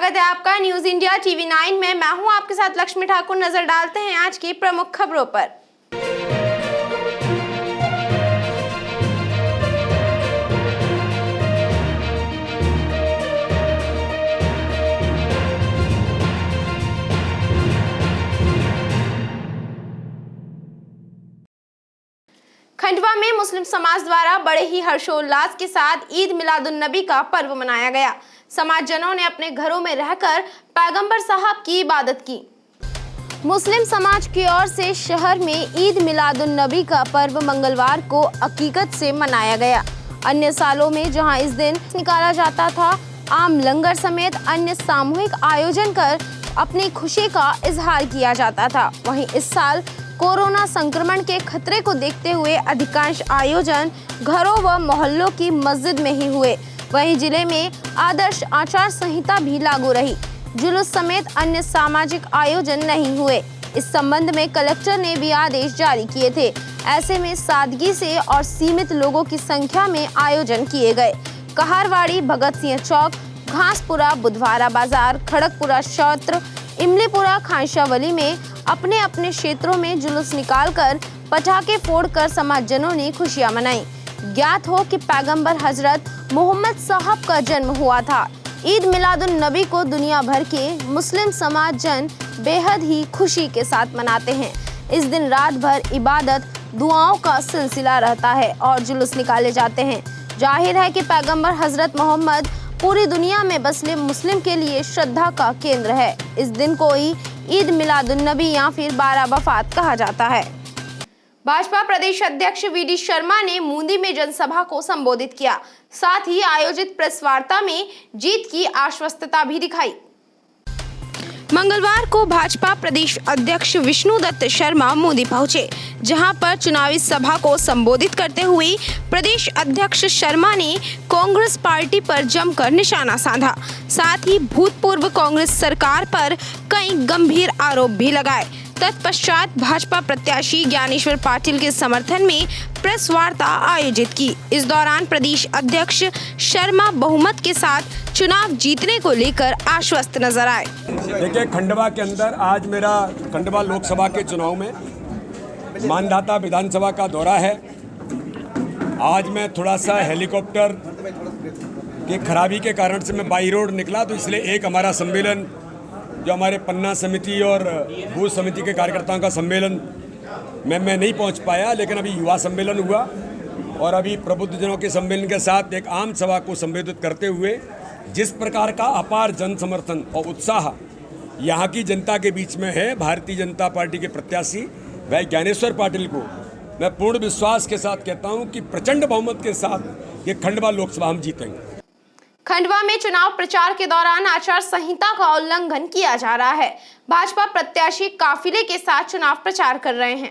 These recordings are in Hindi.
स्वागत है आपका न्यूज इंडिया टीवी 9 में। मैं हूं आपके साथ लक्ष्मी ठाकुर। नजर डालते हैं आज की प्रमुख खबरों पर। खंडवा में मुस्लिम समाज द्वारा बड़े ही हर्षोल्लास के साथ ईद मिलादुन नबी का पर्व मनाया गया। समाजजनों ने अपने घरों में रहकर पैगंबर साहब की इबादत की। मुस्लिम समाज की ओर से शहर में ईद मिलादुन नबी का पर्व मंगलवार को अकीकत से मनाया गया। अन्य सालों में जहां इस दिन निकाला जाता था, आम लंगर समेत अन्य सामूहिक आयोजन कर अपनी खुशी का इजहार किया जाता था, वहीं इस साल कोरोना संक्रमण के खतरे को देखते हुए अधिकांश आयोजन घरों व मोहल्लों की मस्जिद में ही हुए। वहीं जिले में आदर्श आचार संहिता भी लागू रही। जुलूस समेत अन्य सामाजिक आयोजन नहीं हुए। इस संबंध में कलेक्टर ने भी आदेश जारी किए थे। ऐसे में सादगी से और सीमित लोगों की संख्या में आयोजन किए गए। कहारवाड़ी, भगत सिंह चौक, घासपुरा, बुधवारा बाजार, खड़गपुरा क्षेत्र, इमलीपुरा, खांसावली में अपने अपने क्षेत्रों में जुलूस निकालकर पटाखे फोड़कर समाजजनों ने खुशियां मनाई। ज्ञात हो कि पैगंबर हजरत मोहम्मद साहब का जन्म हुआ था। ईद मिलादुन नबी को दुनिया भर के मुस्लिम समाज जन बेहद ही खुशी के साथ मनाते हैं। इस दिन रात भर इबादत, दुआओं का सिलसिला रहता है और जुलूस निकाले जाते हैं। जाहिर है कि पैगंबर हजरत मोहम्मद पूरी दुनिया में बसे मुस्लिम के लिए श्रद्धा का केंद्र है। इस दिन को ही ईद मिलादुन नबी या फिर 12 वफात कहा जाता है। भाजपा प्रदेश अध्यक्ष वी.डी. शर्मा ने मूंदी में जनसभा को संबोधित किया। साथ ही आयोजित प्रेस वार्ता में जीत की आश्वस्तता भी दिखाई। मंगलवार को भाजपा प्रदेश अध्यक्ष विष्णुदत्त शर्मा मूंदी पहुंचे, जहां पर चुनावी सभा को संबोधित करते हुए प्रदेश अध्यक्ष शर्मा ने कांग्रेस पार्टी पर जमकर निशाना साधा। साथ ही भूतपूर्व कांग्रेस सरकार पर कई गंभीर आरोप भी लगाए। तत्पश्चात भाजपा प्रत्याशी ज्ञानेश्वर पाटिल के समर्थन में प्रेस वार्ता आयोजित की। इस दौरान प्रदेश अध्यक्ष शर्मा बहुमत के साथ चुनाव जीतने को लेकर आश्वस्त नजर आए। देखिए, खंडवा के अंदर आज मेरा खंडवा लोकसभा के चुनाव में मानधाता विधानसभा का दौरा है। आज मैं थोड़ा सा हेलीकॉप्टर की खराबी के कारण से मैं बाई रोड निकला, तो इसलिए एक हमारा सम्मेलन जो हमारे पन्ना समिति और बूथ समिति के कार्यकर्ताओं का सम्मेलन मैं नहीं पहुंच पाया, लेकिन अभी युवा सम्मेलन हुआ और अभी प्रबुद्धजनों के सम्मेलन के साथ एक आम सभा को संबोधित करते हुए जिस प्रकार का अपार जन समर्थन और उत्साह यहाँ की जनता के बीच में है, भारतीय जनता पार्टी के प्रत्याशी भाई ज्ञानेश्वर पाटिल को मैं पूर्ण विश्वास के साथ कहता हूँ कि प्रचंड बहुमत के साथ ये खंडवा लोकसभा हम जीतेंगे। खंडवा में चुनाव प्रचार के दौरान आचार संहिता का उल्लंघन किया जा रहा है। भाजपा प्रत्याशी काफिले के साथ चुनाव प्रचार कर रहे हैं।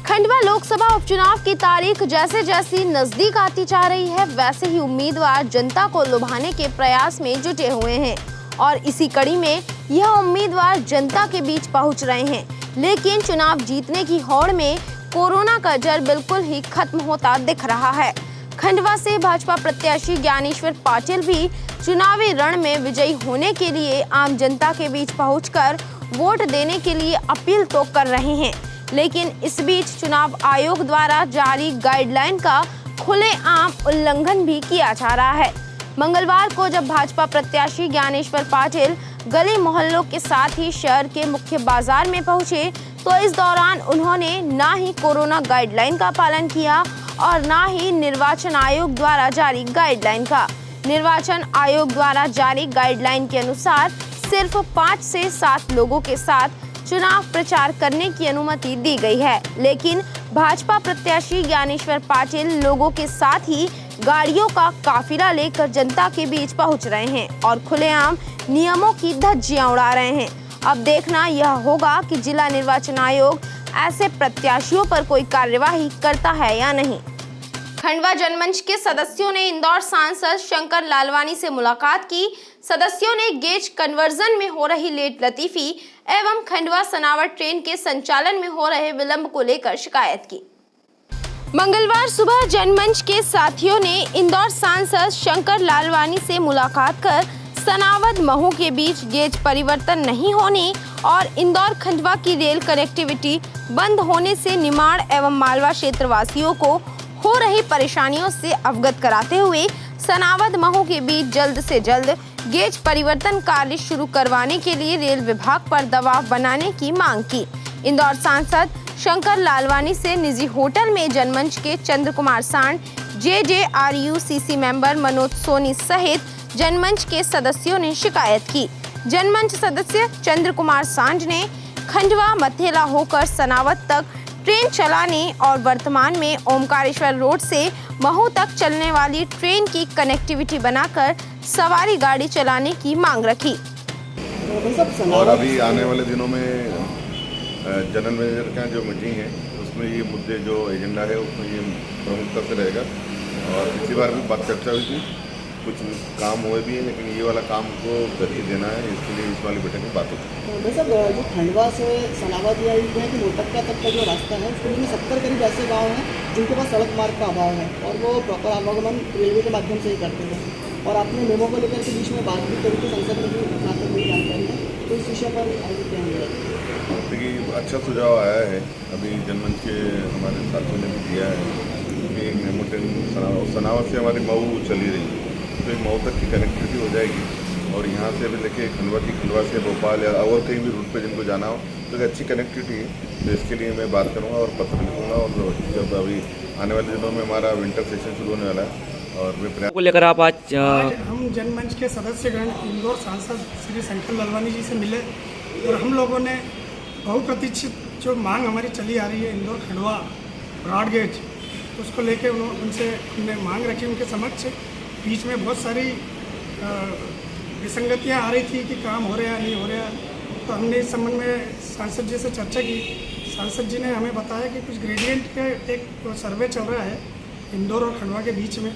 खंडवा लोकसभा उपचुनाव की तारीख जैसे जैसे नजदीक आती जा रही है, वैसे ही उम्मीदवार जनता को लुभाने के प्रयास में जुटे हुए हैं और इसी कड़ी में यह उम्मीदवार जनता के बीच पहुंच रहे हैं। लेकिन चुनाव जीतने की होड़ में कोरोना का जड़ बिल्कुल ही खत्म होता दिख रहा है। खंडवा से भाजपा प्रत्याशी ज्ञानेश्वर पाटिल भी चुनावी रण में विजयी होने के लिए आम जनता के बीच पहुंचकर वोट देने के लिए अपील तो कर रहे हैं, लेकिन इस बीच चुनाव आयोग द्वारा जारी गाइडलाइन का खुलेआम उल्लंघन भी किया जा रहा है। मंगलवार को जब भाजपा प्रत्याशी ज्ञानेश्वर पाटिल गली मोहल्लों के साथ ही शहर के मुख्य बाजार में पहुंचे, तो इस दौरान उन्होंने ना ही कोरोना गाइडलाइन का पालन किया और ना ही निर्वाचन आयोग द्वारा जारी गाइडलाइन का। निर्वाचन आयोग द्वारा जारी गाइडलाइन के अनुसार सिर्फ 5 से 7 लोगों के साथ चुनाव प्रचार करने की अनुमति दी गई है, लेकिन भाजपा प्रत्याशी ज्ञानेश्वर पाटिल लोगों के साथ ही गाड़ियों का काफिला लेकर जनता के बीच पहुंच रहे हैं और खुलेआम नियमों की धज्जियां उड़ा रहे हैं। अब देखना यह होगा कि जिला निर्वाचन आयोग ऐसे प्रत्याशियों पर कोई कार्यवाही करता है या नहीं। खंडवा जनमंच के सदस्यों ने इंदौर सांसद शंकर लालवानी से मुलाकात की। सदस्यों ने गेज कन्वर्जन में हो रही लेट लतीफी एवं खंडवा सनावड़ ट्रेन के संचालन में हो रहे विलंब को लेकर शिकायत की। मंगलवार सुबह जनमंच के साथियों ने इंदौर सांसद शंकर लालवानी से मुलाकात कर सनावद महू के बीच गेज परिवर्तन नहीं होने और इंदौर खंडवा की रेल कनेक्टिविटी बंद होने से निमाड़ एवं मालवा क्षेत्र वासियों को हो रही परेशानियों से अवगत कराते हुए सनावद महू के बीच जल्द से जल्द गेज परिवर्तन कार्य शुरू करवाने के लिए रेल विभाग पर दबाव बनाने की मांग की। इंदौर सांसद शंकर लालवानी से निजी होटल में जनमंच के चंद्र कुमार सांड, JJRUCC मेंबर मनोज सोनी सहित जनमंच के सदस्यों ने शिकायत की। जनमंच सदस्य चंद्र कुमार सांड ने खंडवा मथेला होकर सनावद तक ट्रेन चलाने और वर्तमान में ओमकारेश्वर रोड से महू तक चलने वाली ट्रेन की कनेक्टिविटी बनाकर सवारी गाड़ी चलाने की मांग रखी। और अभी आने वाले दिनों में जनरल मैनेजर का जो मीटिंग है उसमें ये मुद्दे जो एजेंडा है उसमें ये प्रमुखता से रहेगा। और पिछली बार भी बात चर्चा हुई थी, कुछ काम हुए भी है, लेकिन ये वाला काम को गति देना है, इसके लिए इस वाली बैठक में बात होती है। सर, जो खंडवा से सनावद या है कि मोटक्का तक का जो रास्ता है उसके लिए 70 करीब ऐसे गाँव हैं जिनके पास सड़क मार्ग का अभाव है और वो प्रॉपर आवागमन रेलवे के माध्यम से ही करते हैं। और आपने मेमो को लेकर के बीच में बात भी करी थी, संसद में भी जहाँ तक मेरी जानकारी है, तो इस विषय पर आगे क्या है? देखिए, अच्छा सुझाव आया है, अभी जनमंच के हमारे साथियों ने भी दिया है कि मेमो ट्रेन सनावद से हमारी मऊ चली रही है, तो एक मऊ तक की कनेक्टिविटी हो जाएगी। और यहाँ से अभी देखिए खंडवा से भोपाल या और कहीं भी रूट पे जिनको जाना हो तो अच्छी कनेक्टिविटी है। तो इसके लिए मैं बात करूँगा और पत्र लिखूँगा। और जब अभी आने वाले दिनों में हमारा विंटर सेशन शुरू होने वाला है और वे प्रयास को लेकर आप आज हम जनमंच के सदस्यगण इंदौर सांसद श्री शंकर लालवानी जी से मिले और हम लोगों ने बहुप्रतीक्षित जो मांग हमारी चली आ रही है इंदौर खंडवा ब्रॉड गेज, उसको लेके उनसे हमने मांग रखी उनके समक्ष। बीच में बहुत सारी विसंगतियां आ रही थी कि काम हो रहा नहीं हो रहा, तो हमने इस संबंध में सांसद जी से चर्चा की। सांसद जी ने हमें बताया कि कुछ ग्रेडियंट के एक सर्वे चल रहा है इंदौर और खंडवा के बीच में,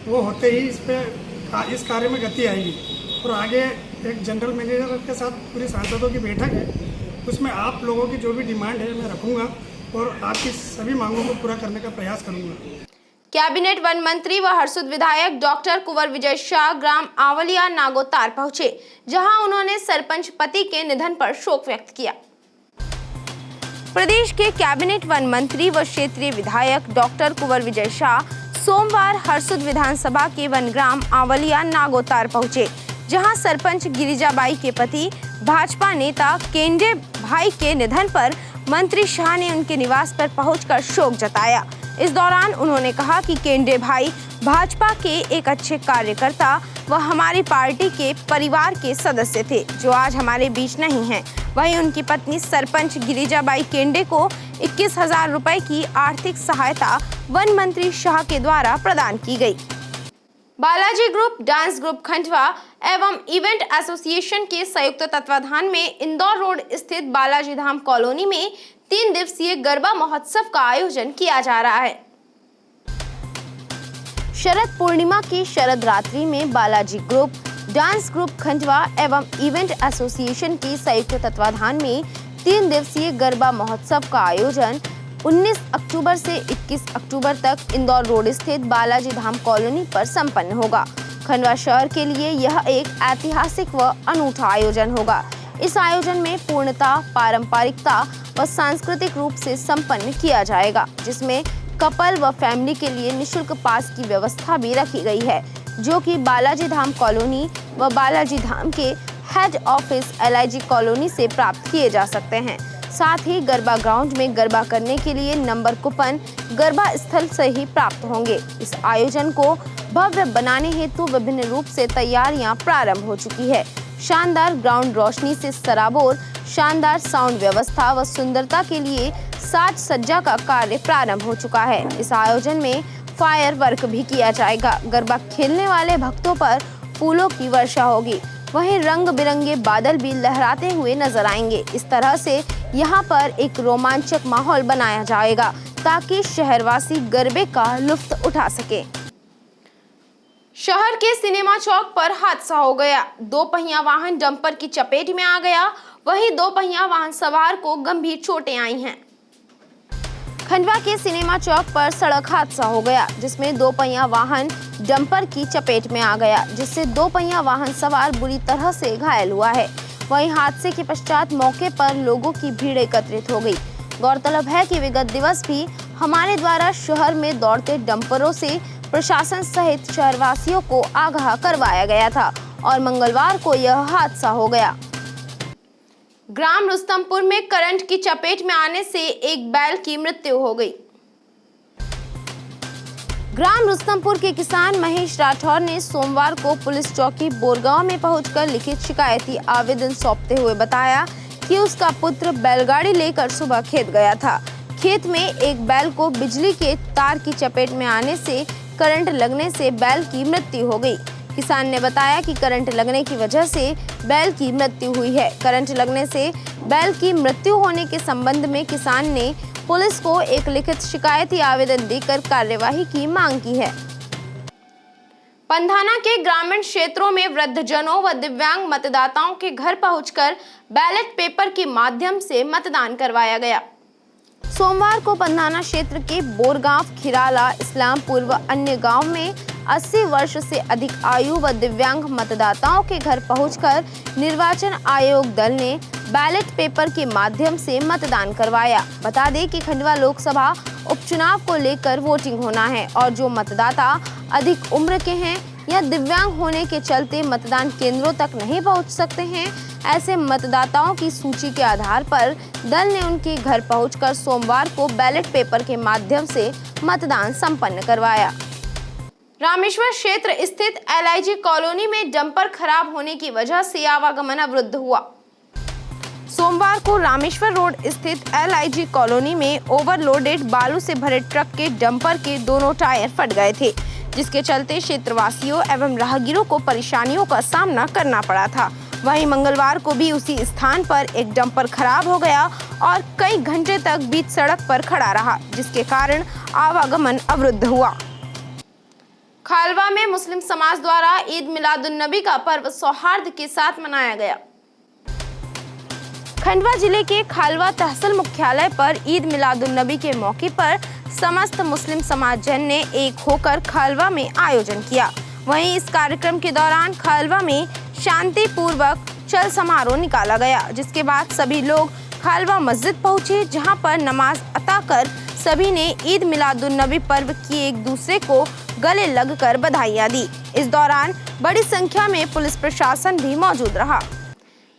वो होते ही इस कार्य में गति आएगी। और आगे एक जनरल मैनेजर के साथ पूरी सांसदों की बैठक है, उसमें आप लोगों की जो भी डिमांड है मैं रखूँगा और आपकी सभी मांगों को पूरा करने का प्रयास करूँगा। कैबिनेट वन मंत्री व हरसुद विधायक डॉक्टर कुंवर विजय शाह ग्राम आवलिया नागोतार पहुंचे, जहां उन्होंने सरपंच पति के निधन पर शोक व्यक्त किया। प्रदेश के कैबिनेट वन मंत्री व क्षेत्रीय विधायक डॉक्टर कुंवर विजय शाह सोमवार हरसुद विधानसभा के वन ग्राम आवलिया नागोतार पहुंचे, जहां सरपंच गिरिजाबाई के पति भाजपा नेता केंडे भाई के निधन पर मंत्री शाह ने उनके निवास पर पहुंचकर शोक जताया। इस दौरान उन्होंने कहा कि केंडे भाई भाजपा के एक अच्छे कार्यकर्ता व हमारी पार्टी के परिवार के सदस्य थे, जो आज हमारे बीच नहीं हैं। वहीं उनकी पत्नी सरपंच गिरिजाबाई केंडे को 21,000 रुपए की आर्थिक सहायता वन मंत्री शाह के द्वारा प्रदान की गई। Balaji group, dance group Khandwa एवं इवेंट एसोसिएशन के संयुक्त तत्वाधान में इंदौर रोड स्थित बालाजी धाम कॉलोनी में 3 दिवसीय गरबा महोत्सव का आयोजन किया जा रहा है। शरद पूर्णिमा की शरद रात्रि में Balaji group, dance group Khandwa एवं इवेंट एसोसिएशन के संयुक्त तत्वाधान में 3 दिवसीय गरबा महोत्सव का आयोजन 19 अक्टूबर से 21 अक्टूबर तक इंदौर रोड स्थित बालाजी धाम कॉलोनी पर संपन्न होगा। खंडवा शहर के लिए यह एक ऐतिहासिक व अनूठा आयोजन होगा। इस आयोजन में पूर्णता, पारंपरिकता व सांस्कृतिक रूप से संपन्न किया जाएगा, जिसमें कपल व फैमिली के लिए निशुल्क पास की व्यवस्था भी रखी गई है, जो कि बालाजी धाम कॉलोनी व बालाजी धाम के हेड ऑफिस LIG कॉलोनी से प्राप्त किए जा सकते हैं। साथ ही गरबा ग्राउंड में गरबा करने के लिए नंबर कूपन गरबा स्थल से ही प्राप्त होंगे। इस आयोजन को भव्य बनाने हेतु विभिन्न रूप से तैयारियां प्रारंभ हो चुकी है। शानदार ग्राउंड रोशनी से सराबोर, शानदार साउंड व्यवस्था व सुंदरता के लिए साज सज्जा का कार्य प्रारंभ हो चुका है। इस आयोजन में फायर वर्क भी किया जाएगा। गरबा खेलने वाले भक्तों पर फूलों की वर्षा होगी, वहीं रंग बिरंगे बादल भी लहराते हुए नजर आएंगे। इस तरह से यहाँ पर एक रोमांचक माहौल बनाया जाएगा ताकि शहरवासी गरबे का लुत्फ उठा सके। शहर के सिनेमा चौक पर हादसा हो गया। 2 पहिया वाहन डंपर की चपेट में आ गया, वहीं 2 पहिया वाहन सवार को गंभीर चोटें आई हैं। खंडवा के सिनेमा चौक पर सड़क हादसा हो गया, जिसमें 2 पहिया वाहन डंपर की चपेट में आ गया, जिससे 2 पहिया वाहन सवार बुरी तरह से घायल हुआ है। वहीं हादसे के पश्चात मौके पर लोगों की भीड़ एकत्रित हो गई। गौरतलब है कि विगत दिवस भी हमारे द्वारा शहर में दौड़ते डंपरों से प्रशासन सहित शहरवासियों को आगाह करवाया गया था और मंगलवार को यह हादसा हो गया। ग्राम रुस्तमपुर में करंट की चपेट में आने से एक बैल की मृत्यु हो गई। ग्राम रुस्तमपुर के किसान महेश राठौर ने सोमवार को पुलिस चौकी बोरगांव में पहुंचकर लिखित शिकायती आवेदन सौंपते हुए बताया कि उसका पुत्र बैलगाड़ी लेकर सुबह खेत गया था। खेत में एक बैल को बिजली के तार की चपेट में आने से करंट लगने से बैल की मृत्यु हो गई। किसान ने बताया कि करंट लगने की वजह से बैल की मृत्यु हुई है। करंट लगने से बैल की मृत्यु होने के संबंध में किसान ने पुलिस को एक लिखित शिकायती आवेदन देकर कार्यवाही की मांग की है। पंधाना के ग्रामीण क्षेत्रों में वृद्धजनों व दिव्यांग मतदाताओं के घर पहुंचकर बैलेट पेपर के माध्यम से मतदान करवाया गया। सोमवार को पंधाना क्षेत्र के बोरगांव, खिराला, इस्लामपुर व अन्य गांव में 80 वर्ष से अधिक आयु व दिव्यांग मतदाताओं के घर पहुंचकर निर्वाचन आयोग दल ने बैलेट पेपर के माध्यम से मतदान करवाया। बता दें कि खंडवा लोकसभा उपचुनाव को लेकर वोटिंग होना है और जो मतदाता अधिक उम्र के हैं या दिव्यांग होने के चलते मतदान केंद्रों तक नहीं पहुंच सकते हैं, ऐसे मतदाताओं की सूची के आधार पर दल ने उनके घर पहुंचकर सोमवार को बैलेट पेपर के माध्यम से मतदान संपन्न करवाया। रामेश्वर क्षेत्र स्थित LIG कॉलोनी में डंपर खराब होने की वजह से आवागमन अवरुद्ध हुआ। सोमवार को रामेश्वर रोड स्थित LIG कॉलोनी में ओवरलोडेड बालू से भरे ट्रक के डंपर के दोनों टायर फट गए थे, जिसके चलते क्षेत्रवासियों एवं राहगीरों को परेशानियों का सामना करना पड़ा था। वहीं मंगलवार को भी उसी स्थान पर एक डंपर खराब हो गया और कई घंटे तक बीच सड़क पर खड़ा रहा, जिसके कारण आवागमन अवरुद्ध हुआ। खालवा में मुस्लिम समाज द्वारा ईद मिलादुन्नबी का पर्व सौहार्द के साथ मनाया गया। खंडवा जिले के खालवा तहसील मुख्यालय पर ईद मिलादुन्नबी के मौके पर समस्त मुस्लिम समाज जन ने एक होकर खालवा में आयोजन किया। वहीं इस कार्यक्रम के दौरान खालवा में शांति पूर्वक चल समारोह निकाला गया, जिसके बाद सभी लोग खालवा मस्जिद पहुंचे, जहां पर नमाज अता कर सभी ने ईद मिलादुन्नबी पर्व की एक दूसरे को गले लगकर बधाइयां दी। इस दौरान बड़ी संख्या में पुलिस प्रशासन भी मौजूद रहा।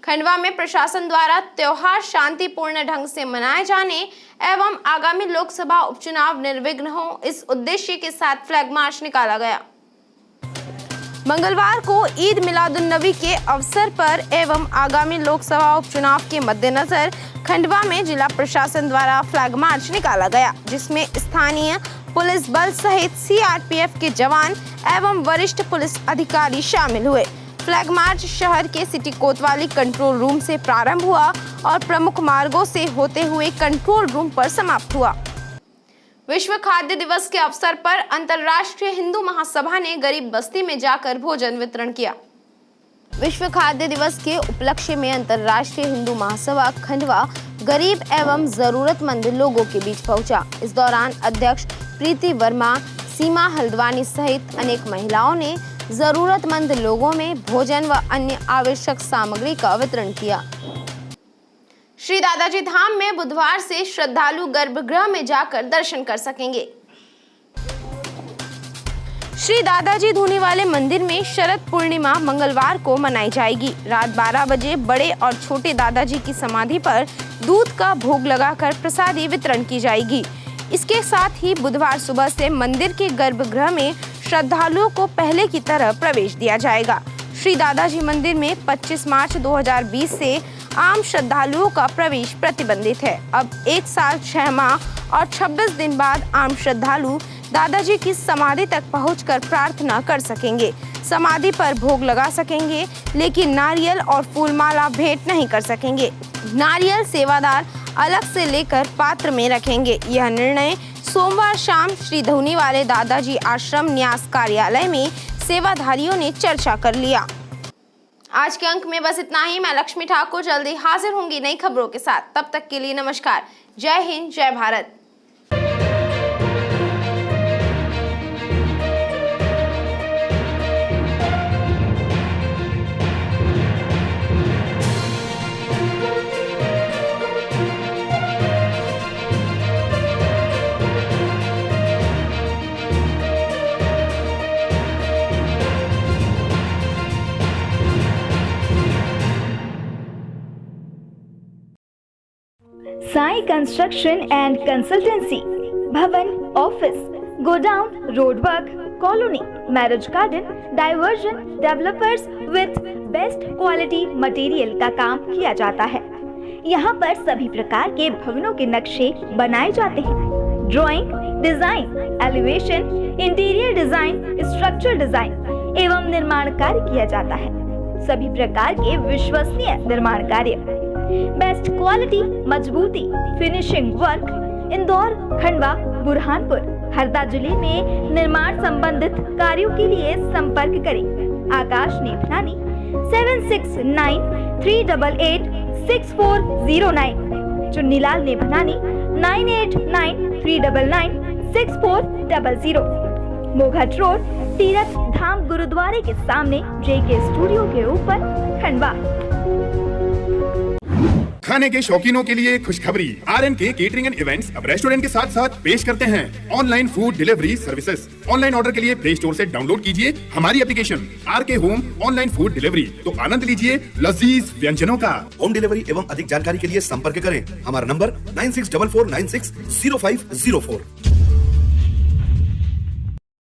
खंडवा में प्रशासन द्वारा त्योहार शांतिपूर्ण ढंग से मनाए जाने एवं आगामी लोकसभा उपचुनाव निर्विघ्न हो, इस उद्देश्य के साथ फ्लैग मार्च निकाला गया। मंगलवार को ईद मिलादुन्नबी के अवसर पर एवं आगामी लोकसभा उपचुनाव के मद्देनजर खंडवा में जिला प्रशासन द्वारा फ्लैग मार्च निकाला गया, जिसमें स्थानीय पुलिस बल सहित CRPF के जवान एवं वरिष्ठ पुलिस अधिकारी शामिल हुए। फ्लैग मार्च शहर के सिटी कोतवाली कंट्रोल रूम से प्रारंभ हुआ और प्रमुख मार्गों से होते हुए कंट्रोल रूम पर समाप्त हुआ। विश्व खाद्य दिवस के अवसर पर अंतर्राष्ट्रीय हिंदू महासभा ने गरीब बस्ती में जाकर भोजन वितरण किया। विश्व खाद्य दिवस के उपलक्ष्य में अंतर्राष्ट्रीय हिंदू महासभा खंडवा गरीब एवं जरूरतमंद लोगों के बीच पहुंचा। इस दौरान अध्यक्ष प्रीति वर्मा, सीमा हल्द्वानी सहित अनेक महिलाओं ने जरूरतमंद लोगों में भोजन व अन्य आवश्यक सामग्री का वितरण किया। श्री दादाजी धाम में बुधवार से श्रद्धालु गर्भगृह में जाकर दर्शन कर सकेंगे। श्री दादाजी धूनी वाले मंदिर में शरद पूर्णिमा मंगलवार को मनाई जाएगी। रात 12 बजे बड़े और छोटे दादाजी की समाधि पर दूध का भोग लगाकर प्रसादी वितरण की जाएगी। इसके साथ ही बुधवार सुबह से मंदिर के गर्भगृह में श्रद्धालुओं को पहले की तरह प्रवेश दिया जाएगा। श्री दादाजी मंदिर में 25 मार्च 2020 से आम श्रद्धालुओं का प्रवेश प्रतिबंधित है। अब 1 साल 6 माह और 26 दिन बाद आम श्रद्धालु दादाजी की समाधि तक पहुंचकर प्रार्थना कर सकेंगे, समाधि पर भोग लगा सकेंगे, लेकिन नारियल और फूलमाला भेंट नहीं कर सकेंगे। नारियल सेवादार अलग से लेकर पात्र में रखेंगे। यह निर्णय सोमवार शाम श्री धूनी वाले दादाजी आश्रम न्यास कार्यालय में सेवाधारियों ने चर्चा कर लिया। आज के अंक में बस इतना ही। मैं लक्ष्मी ठाकुर जल्दी हाजिर होंगी नई खबरों के साथ। तब तक के लिए नमस्कार। जय हिंद, जय Bharat. Sai construction and consultancy, भवन, office, godown, road work, colony, marriage garden, diversion, developers with best quality material का काम किया जाता है। यहाँ पर सभी प्रकार के भवनों के नक्शे बनाए जाते हैं। Drawing, design, elevation, interior design, structure design एवं निर्माण कार्य किया जाता है। सभी प्रकार के विश्वसनीय निर्माण कार्य, बेस्ट क्वालिटी, मजबूती, फिनिशिंग वर्क इंदौर, खंडवा, बुरहानपुर, हरदा जिले में निर्माण संबंधित कार्यों के लिए संपर्क करें। आकाश नेभनानी 7693886409, चुन्नीलाल नेभनानी 9893996400, मोघट रोड, तीरथ धाम गुरुद्वारे के सामने जेके स्टूडियो के ऊपर, खंडवा। खाने के शौकीनों के लिए खुशखबरी, RNK केटरिंग एंड इवेंट्स अब रेस्टोरेंट के साथ साथ पेश करते हैं online food delivery services. Online order के लिए प्ले स्टोर से डाउनलोड कीजिए हमारी application RK home online food delivery, तो आनंद लीजिए लजीज व्यंजनों का। होम डिलीवरी एवं अधिक जानकारी के लिए संपर्क करें। हमारा नंबर 9644960504।